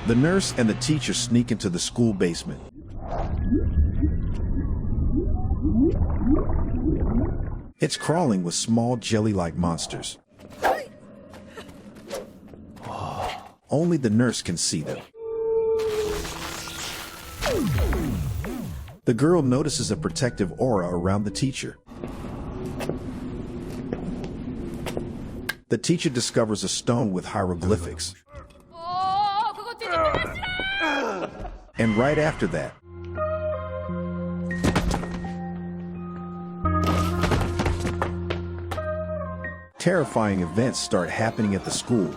The nurse and the teacher sneak into the school basement. It's crawling with small jelly-like monsters. Only the nurse can see them. The girl notices a protective aura around the teacher. The teacher discovers a stone with hieroglyphics. And right after that, terrifying events start happening at the school.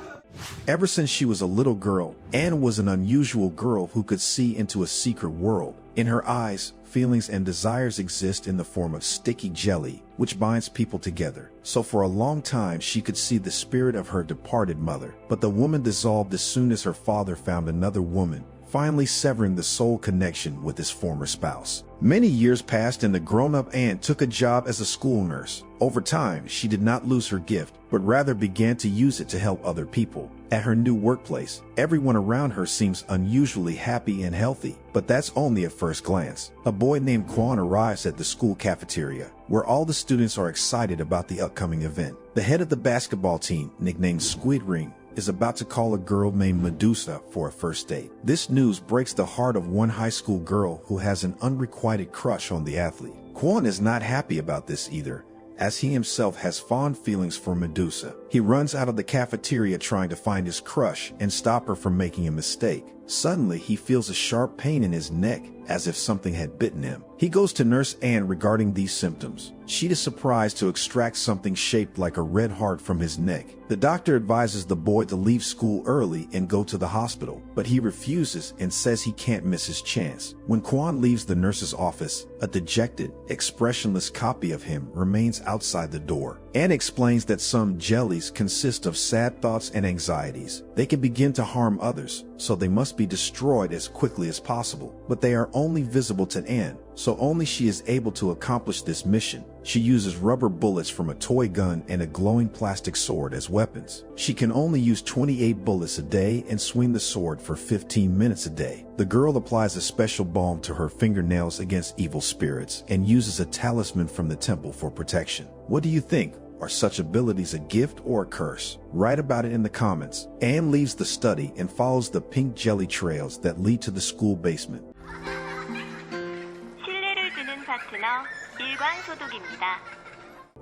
Ever since she was a little girl, Anne was an unusual girl who could see into a secret world. In her eyes, feelings and desires exist in the form of sticky jelly, which binds people together. So for a long time, she could see the spirit of her departed mother. But the woman dissolved as soon as her father found another woman, finally severing the soul connection with his former spouse. Many years passed and the grown-up Anne took a job as a school nurse. Over time, she did not lose her gift, but rather began to use it to help other people. At her new workplace, everyone around her seems unusually happy and healthy, but that's only at first glance. A boy named Quan arrives at the school cafeteria, where all the students are excited about the upcoming event. The head of the basketball team, nicknamed Squid Ring, is about to call a girl named Medusa for a first date. This news breaks the heart of one high school girl who has an unrequited crush on the athlete. Quan is not happy about this either, as he himself has fond feelings for Medusa. He runs out of the cafeteria trying to find his crush and stop her from making a mistake. Suddenly, he feels a sharp pain in his neck, as if something had bitten him. He goes to Nurse Anne regarding these symptoms. She is surprised to extract something shaped like a red heart from his neck. The doctor advises the boy to leave school early and go to the hospital, but he refuses and says he can't miss his chance. When Quan leaves the nurse's office, a dejected, expressionless copy of him remains outside the door. Anne explains that some jellies consist of sad thoughts and anxieties. They can begin to harm others, so they must be destroyed as quickly as possible. But they are only visible to Anne, so only she is able to accomplish this mission. She uses rubber bullets from a toy gun and a glowing plastic sword as weapons. She can only use 28 bullets a day and swing the sword for 15 minutes a day. The girl applies a special balm to her fingernails against evil spirits and uses a talisman from the temple for protection. What do you think? Are such abilities a gift or a curse? Write about it in the comments. Anne leaves the study and follows the pink jelly trails that lead to the school basement.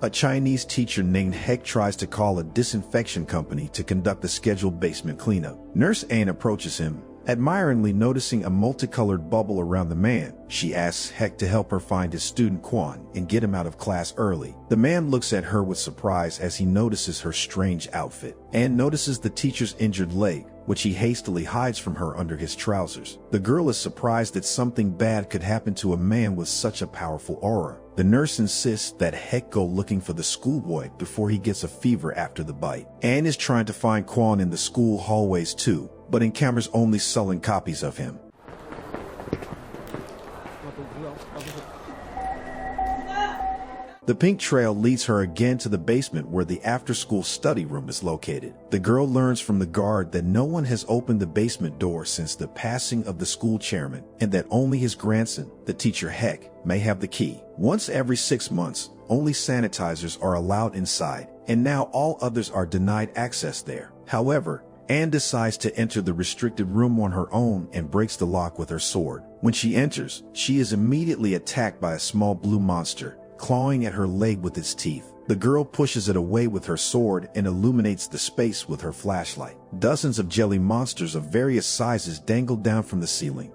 A Chinese teacher named Heck tries to call a disinfection company to conduct the scheduled basement cleanup. Nurse Anne approaches him, admiringly noticing a multicolored bubble around the man. She asks Heck to help her find his student Quan and get him out of class early. The man looks at her with surprise as he notices her strange outfit. Anne notices the teacher's injured leg, which he hastily hides from her under his trousers. The girl is surprised that something bad could happen to a man with such a powerful aura. The nurse insists that Heck go looking for the schoolboy before he gets a fever after the bite. Anne is trying to find Quan in the school hallways too, but encounters only sullen copies of him. The pink trail leads her again to the basement where the after-school study room is located. The girl learns from the guard that no one has opened the basement door since the passing of the school chairman, and that only his grandson, the teacher Heck, may have the key. Once every 6 months, only sanitizers are allowed inside, and now all others are denied access there. However, Anne decides to enter the restricted room on her own and breaks the lock with her sword. When she enters, she is immediately attacked by a small blue monster, clawing at her leg with its teeth. The girl pushes it away with her sword and illuminates the space with her flashlight. Dozens of jelly monsters of various sizes dangle down from the ceiling.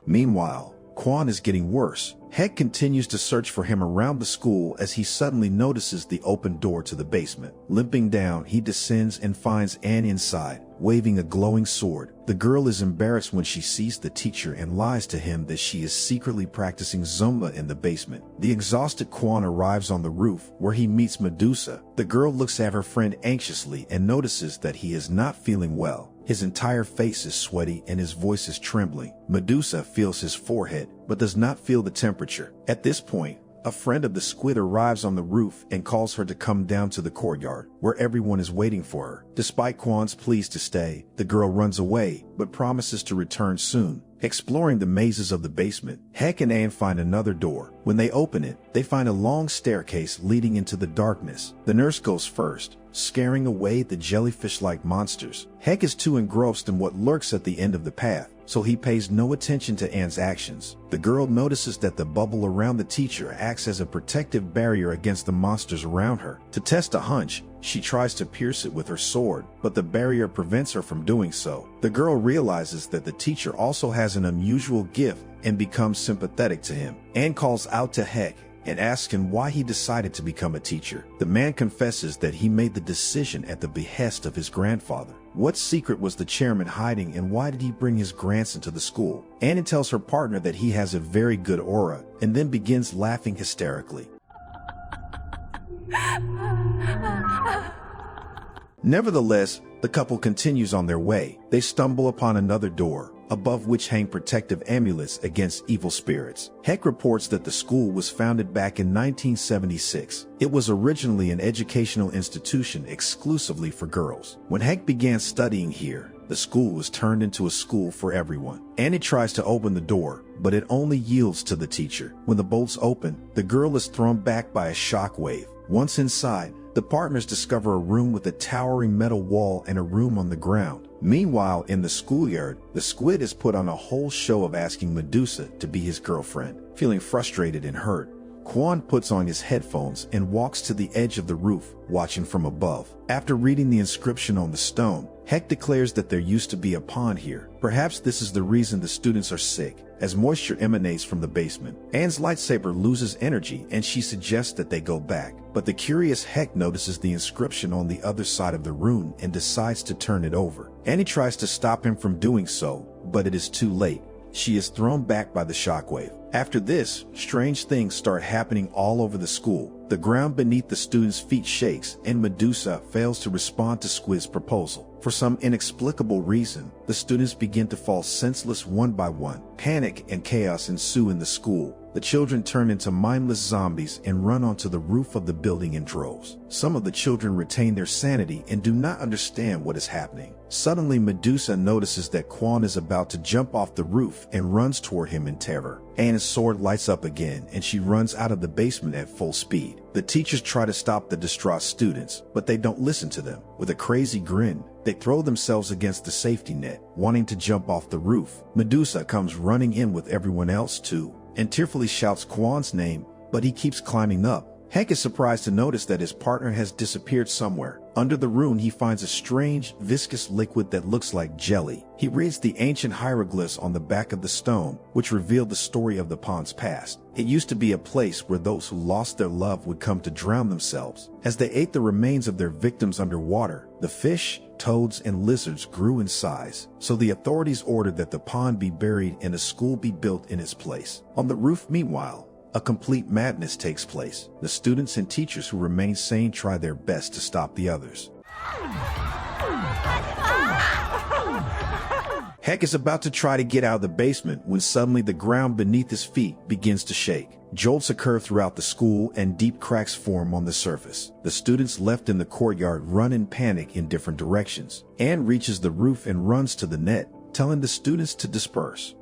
Meanwhile, Quan is getting worse. Heck continues to search for him around the school as he suddenly notices the open door to the basement. Limping down, he descends and finds Anne inside, waving a glowing sword. The girl is embarrassed when she sees the teacher and lies to him that she is secretly practicing Zumba in the basement. The exhausted Quan arrives on the roof, where he meets Medusa. The girl looks at her friend anxiously and notices that he is not feeling well. His entire face is sweaty and his voice is trembling. Medusa feels his forehead, but does not feel the temperature. At this point, A friend of the squid arrives on the roof and calls her to come down to the courtyard, where everyone is waiting for her. Despite Kwan's pleas to stay, the girl runs away, but promises to return soon. Exploring the mazes of the basement, Heck and Anne find another door. When they open it, they find a long staircase leading into the darkness. The nurse goes first, scaring away the jellyfish-like monsters. Heck is too engrossed in what lurks at the end of the path, so he pays no attention to Anne's actions. The girl notices that the bubble around the teacher acts as a protective barrier against the monsters around her. To test a hunch, she tries to pierce it with her sword, but the barrier prevents her from doing so. The girl realizes that the teacher also has an unusual gift and becomes sympathetic to him. Anne calls out to Heck and asks him why he decided to become a teacher. The man confesses that he made the decision at the behest of his grandfather. What secret was the chairman hiding, and why did he bring his grandson to the school? Anne tells her partner that he has a very good aura, and then begins laughing hysterically. Nevertheless, the couple continues on their way. They stumble upon another door, above which hang protective amulets against evil spirits. Heck reports that the school was founded back in 1976. It was originally an educational institution exclusively for girls. When Heck began studying here, the school was turned into a school for everyone. Annie tries to open the door, but it only yields to the teacher. When the bolts open, the girl is thrown back by a shockwave. Once inside, the partners discover a room with a towering metal wall and a room on the ground. Meanwhile, in the schoolyard, the squid is put on a whole show of asking Medusa to be his girlfriend. Feeling frustrated and hurt, Kwan puts on his headphones and walks to the edge of the roof, watching from above. After reading the inscription on the stone, Heck declares that there used to be a pond here. Perhaps this is the reason the students are sick, as moisture emanates from the basement. Anne's lightsaber loses energy and she suggests that they go back. But the curious Heck notices the inscription on the other side of the rune and decides to turn it over. Annie tries to stop him from doing so, but it is too late. She is thrown back by the shockwave. After this, strange things start happening all over the school. The ground beneath the students' feet shakes, and Medusa fails to respond to Squid's proposal. For some inexplicable reason, the students begin to fall senseless one by one. Panic and chaos ensue in the school. The children turn into mindless zombies and run onto the roof of the building in droves. Some of the children retain their sanity and do not understand what is happening. Suddenly, Medusa notices that Kwan is about to jump off the roof and runs toward him in terror. Anne's sword lights up again and she runs out of the basement at full speed. The teachers try to stop the distraught students, but they don't listen to them. With a crazy grin, they throw themselves against the safety net, wanting to jump off the roof. Medusa comes running in with everyone else too, and tearfully shouts Kwan's name, but he keeps climbing up. Heck is surprised to notice that his partner has disappeared somewhere. Under the rune, he finds a strange, viscous liquid that looks like jelly. He reads the ancient hieroglyphs on the back of the stone, which reveal the story of the pond's past. It used to be a place where those who lost their love would come to drown themselves. As they ate the remains of their victims underwater, the fish, toads, and lizards grew in size. So the authorities ordered that the pond be buried and a school be built in its place. On the roof, meanwhile, a complete madness takes place. The students and teachers who remain sane try their best to stop the others. Heck is about to try to get out of the basement when suddenly the ground beneath his feet begins to shake. Jolts occur throughout the school and deep cracks form on the surface. The students left in the courtyard run in panic in different directions. Anne reaches the roof and runs to the net, telling the students to disperse.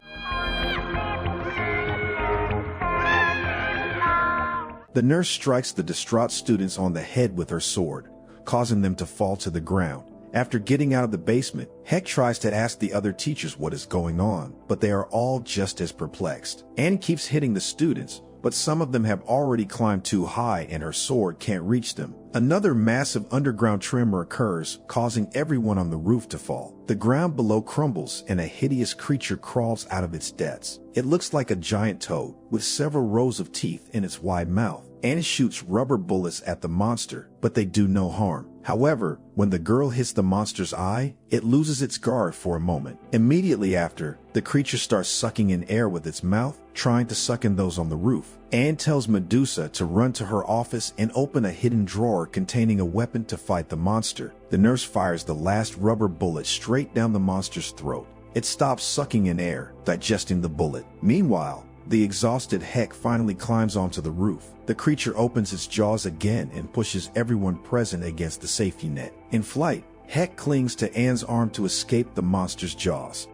The nurse strikes the distraught students on the head with her sword, causing them to fall to the ground. After getting out of the basement, Heck tries to ask the other teachers what is going on, but they are all just as perplexed. Anne keeps hitting the students, but some of them have already climbed too high and her sword can't reach them. Another massive underground tremor occurs, causing everyone on the roof to fall. The ground below crumbles and a hideous creature crawls out of its depths. It looks like a giant toad with several rows of teeth in its wide mouth. Anne shoots rubber bullets at the monster, but they do no harm. However, when the girl hits the monster's eye, it loses its guard for a moment. Immediately after, the creature starts sucking in air with its mouth, trying to suck in those on the roof. Anne tells Medusa to run to her office and open a hidden drawer containing a weapon to fight the monster. The nurse fires the last rubber bullet straight down the monster's throat. It stops sucking in air, digesting the bullet. Meanwhile, The exhausted Heck finally climbs onto the roof. The creature opens its jaws again and pushes everyone present against the safety net. In flight, Heck clings to Anne's arm to escape the monster's jaws.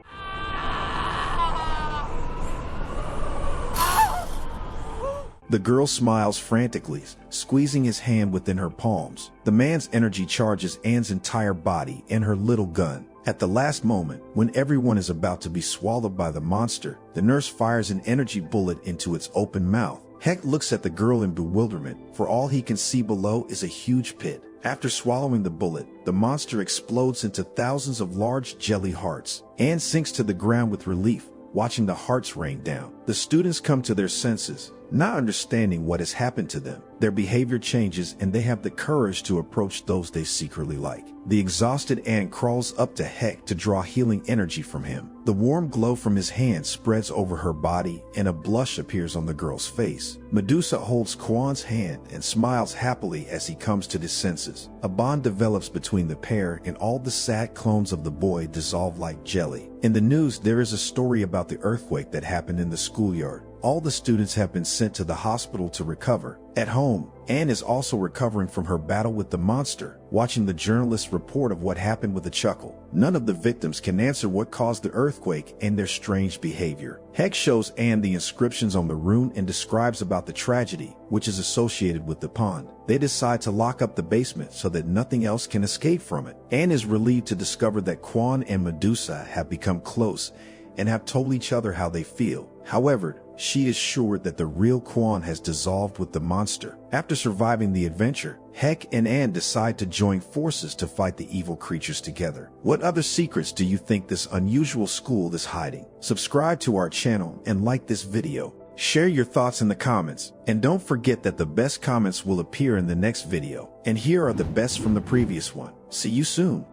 The girl smiles frantically, squeezing his hand within her palms. The man's energy charges Anne's entire body and her little gun. At the last moment, when everyone is about to be swallowed by the monster, the nurse fires an energy bullet into its open mouth. Heck looks at the girl in bewilderment, for all he can see below is a huge pit. After swallowing the bullet, the monster explodes into thousands of large jelly hearts. Anne sinks to the ground with relief, watching the hearts rain down. The students come to their senses, not understanding what has happened to them. Their behavior changes and they have the courage to approach those they secretly like. The exhausted Anne crawls up to Heck to draw healing energy from him. The warm glow from his hand spreads over her body and a blush appears on the girl's face. Medusa holds Quan's hand and smiles happily as he comes to his senses. A bond develops between the pair and all the sad clones of the boy dissolve like jelly. In the news, there is a story about the earthquake that happened in the schoolyard. All the students have been sent to the hospital to recover. At home, Anne is also recovering from her battle with the monster, watching the journalist's report of what happened with a chuckle. None of the victims can answer what caused the earthquake and their strange behavior. Heck shows Anne the inscriptions on the rune and describes about the tragedy, which is associated with the pond. They decide to lock up the basement so that nothing else can escape from it. Anne is relieved to discover that Quan and Medusa have become close and have told each other how they feel. However, she is sure that the real Quan has dissolved with the monster. After surviving the adventure, Heck and Anne decide to join forces to fight the evil creatures together. What other secrets do you think this unusual school is hiding? Subscribe to our channel and like this video. Share your thoughts in the comments. And don't forget that the best comments will appear in the next video. And here are the best from the previous one. See you soon.